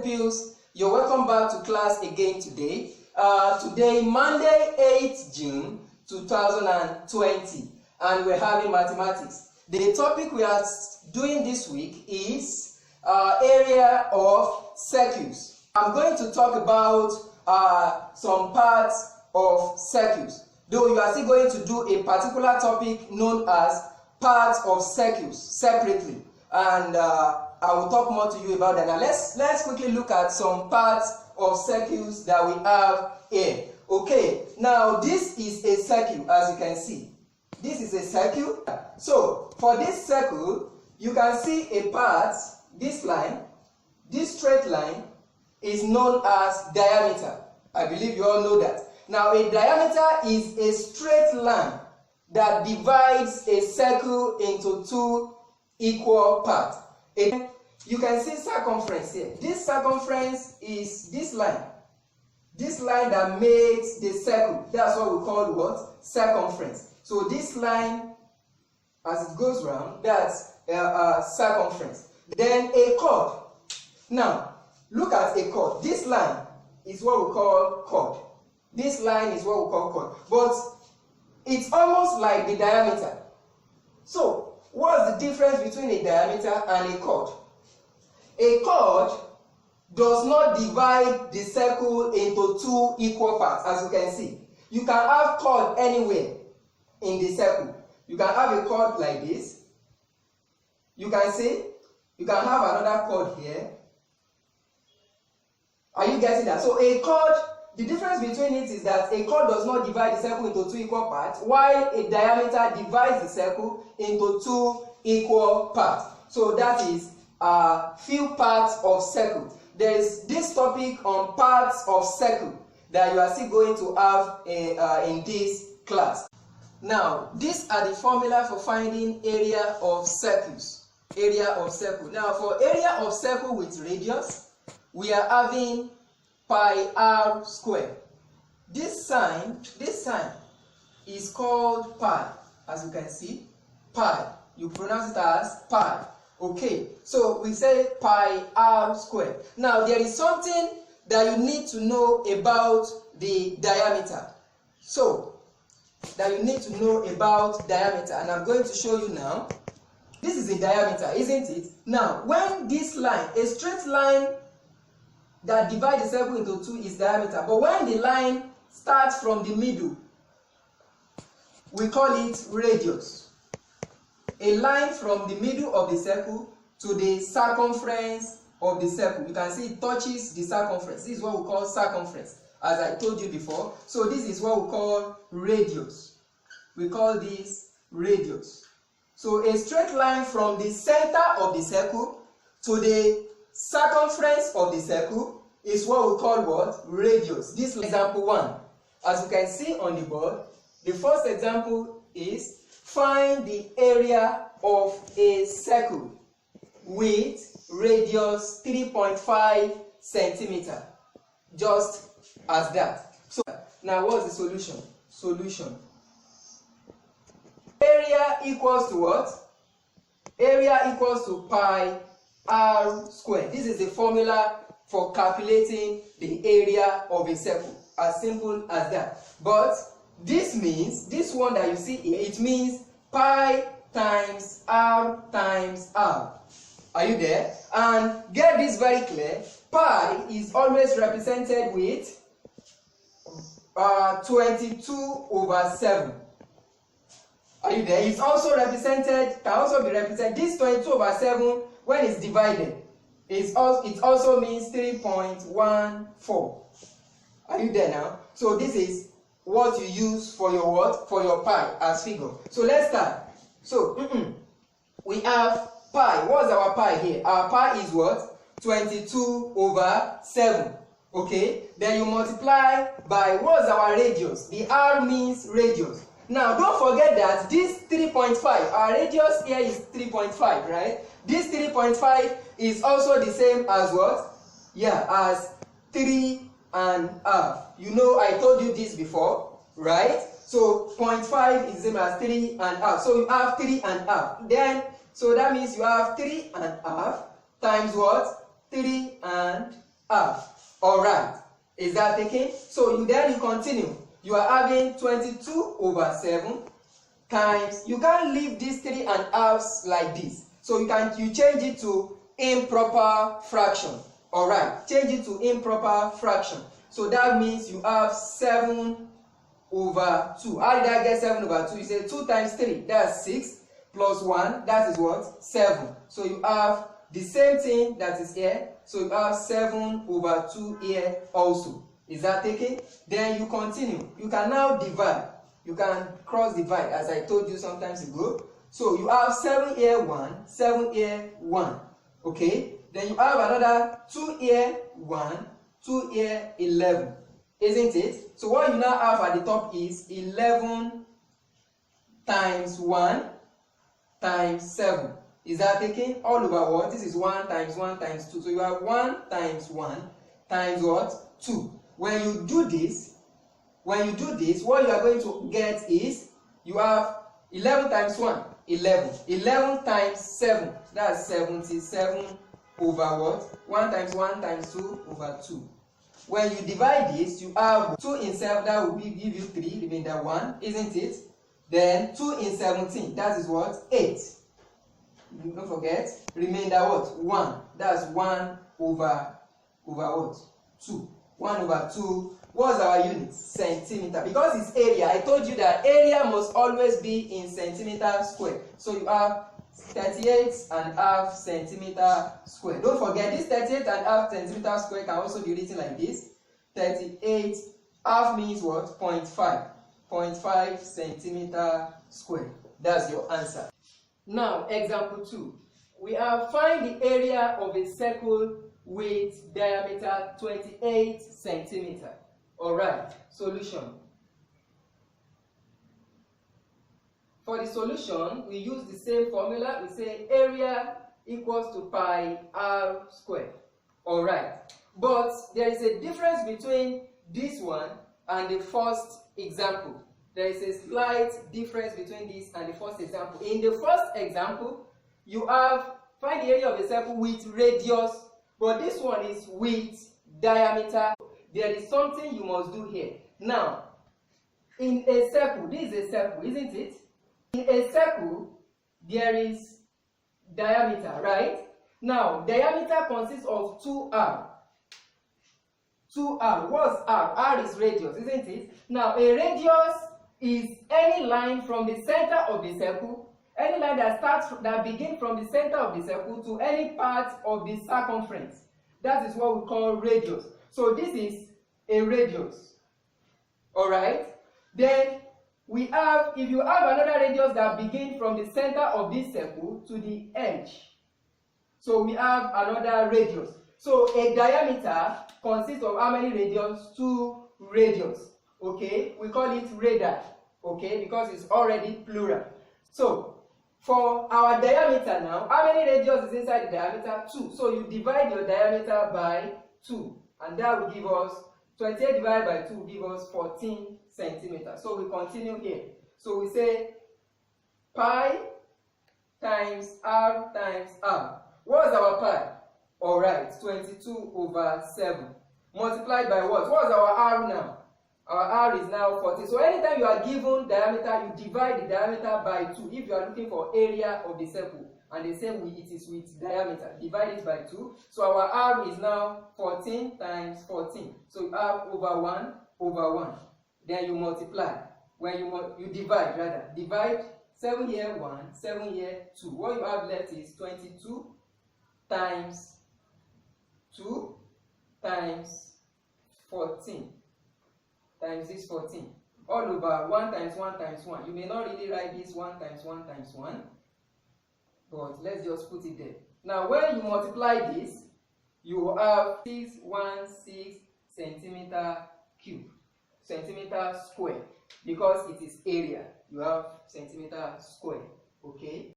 pupils, you're welcome back to class again today. Today, Monday, 8th June 2020, and we're having mathematics. The topic we are doing this week is area of circles. I'm going to talk about some parts of circles, though you are still going to do a particular topic known as parts of circles separately, and I will talk more to you about that. Now let's quickly look at some parts of circles that we have here. Okay, now this is a circle, as you can see. This is a circle. So for this circle, you can see a part, this line, this straight line is known as diameter. I believe you all know that. Now a diameter is a straight line that divides a circle into two equal parts. You can see circumference here. This circumference is this line. This line that makes the circle. That's what we call what? Circumference. So this line, as it goes round, that's circumference. Then a chord. Now, look at a chord. This line is what we call chord. This line is what we call chord. But it's almost like the diameter. So, what's the difference between a diameter and a chord? A chord does not divide the circle into two equal parts, as you can see. You can have chord anywhere in the circle. You can have a chord like this. You can see, you can have another chord here. Are you getting that? So a chord, the difference between it is that a chord does not divide the circle into two equal parts, while a diameter divides the circle into two equal parts. So that is few parts of circle. There is this topic on parts of circle that you are still going to have in this class. Now, these are the formula for finding area of circles. Area of circle. Now, for area of circle with radius, we are having pi r squared. This sign is called pi, as you can see. Pi. You pronounce it as pi. Okay, so we say pi r squared. Now there is something that you need to know about the diameter. So, that you need to know about diameter, and I'm going to show you now. This is the diameter, isn't it? Now, when this line, a straight line that divides the circle into two is diameter, but when the line starts from the middle, we call it radius. A line from the middle of the circle to the circumference of the circle. You can see it touches the circumference. This is what we call circumference, as I told you before. So this is what we call radius. We call this radius. So a straight line from the center of the circle to the circumference of the circle is what we call what? Radius. This is example 1. As you can see on the board, the first example is find the area of a circle with radius 3.5 centimeter. Just as that. So now what's the solution? Solution. Area equals to what? Area equals to pi r squared. This is the formula for calculating the area of a circle. As simple as that. But this means, this one that you see here, it means pi times r times r. Are you there? And get this very clear. Pi is always represented with 22 over 7. Are you there? It's also represented, can also be represented, this 22 over 7, when it's divided, it also means 3.14. Are you there now? So this is what you use for your what? For your pi as figure. So let's start. So we have pi. What's our pi here? Our pi is what? 22 over 7. Okay? Then you multiply by what's our radius? The r means radius. Now don't forget that this 3.5, our radius here is 3.5, right? This 3.5 is also the same as what? Yeah, as 3.5. You know, I told you this before, right? So 0.5 is the same as 3.5. So you have 3.5. Then, so that means you have 3.5 times what? 3.5. half. Alright, is that taken? So you continue. You are having 22 over 7 times, you can't leave these 3 and halves like this. So you change it to improper fraction. Alright, change it to improper fraction. So that means you have 7 over 2. How did I get 7 over 2? You say 2 times 3, that's 6, plus 1, that is what? 7. So you have the same thing that is here. So you have 7 over 2 here also. Is that taken? Then you continue. You can now divide. You can cross divide, as I told you sometimes ago. So you have 7 here 1, 7 here 1. Okay? Then you have another 2 here 1, 2 here 11. Isn't it? So what you now have at the top is 11 times 1 times 7. Is that taken? All over what? This is 1 times 1 times 2. So you have 1 times 1 times what? 2. When you do this, what you are going to get is, you have 11 times 1, 11. 11 times 7, that's 77 over what? 1 times 1 times 2 over 2. When you divide this, you have 2 in 7, that will give you 3, remainder 1, isn't it? Then 2 in 17, that is what? 8. Don't forget, remainder what? 1, that's 1 over what? 2. 1 over 2. What's our unit? Centimeter. Because it's area, I told you that area must always be in centimeter square. So you have 38.5 centimeter square. Don't forget, this 38.5 centimeter square can also be written like this. 38 half means what? 0.5. 0.5 centimeter square. That's your answer. Now, example 2. We have find the area of a circle with diameter 28 centimeter. Alright, solution. For the solution, we use the same formula. We say area equals to pi r squared. Alright, but there is a difference between this one and the first example. There is a slight difference between this and the first example. In the first example, you have find the area of a circle with radius, but this one is with diameter. There is something you must do here. Now, in a circle, this is a circle, isn't it? In a circle, there is diameter, right? Now, diameter consists of 2r. 2r. What's r? R is radius, isn't it? Now, a radius is any line from the center of the circle, any line that begins from the center of the circle to any part of the circumference. That is what we call radius. So this is a radius. Alright? Then we have, if you have another radius that begins from the center of this circle to the edge. So we have another radius. So a diameter consists of how many radius? 2 radius. Okay? We call it radii. Okay? Because it's already plural. So for our diameter now, how many radius is inside the diameter? 2. So you divide your diameter by 2. And that will give us 28 divided by 2 will give us 14 centimeters. So we continue here. So we say pi times r times r. What is our pi? Alright, 22 over 7. Multiplied by what? What is our r now? Our r is now 14. So anytime you are given diameter, you divide the diameter by 2. If you are looking for area of the circle, and they say it is with diameter, divide it by 2. So our r is now 14 times 14. So you have over 1 over 1. Then you multiply. When you divide, rather. Divide 7 here 1, 7 here 2. What you have left is 22 times 2 times 14. Times this 14. All over 1 times 1 times 1. You may not really write this 1 times 1 times 1. But let's just put it there. Now, when you multiply this, you will have 616 centimeter cube, centimeter square, because it is area. You have centimeter square. Okay.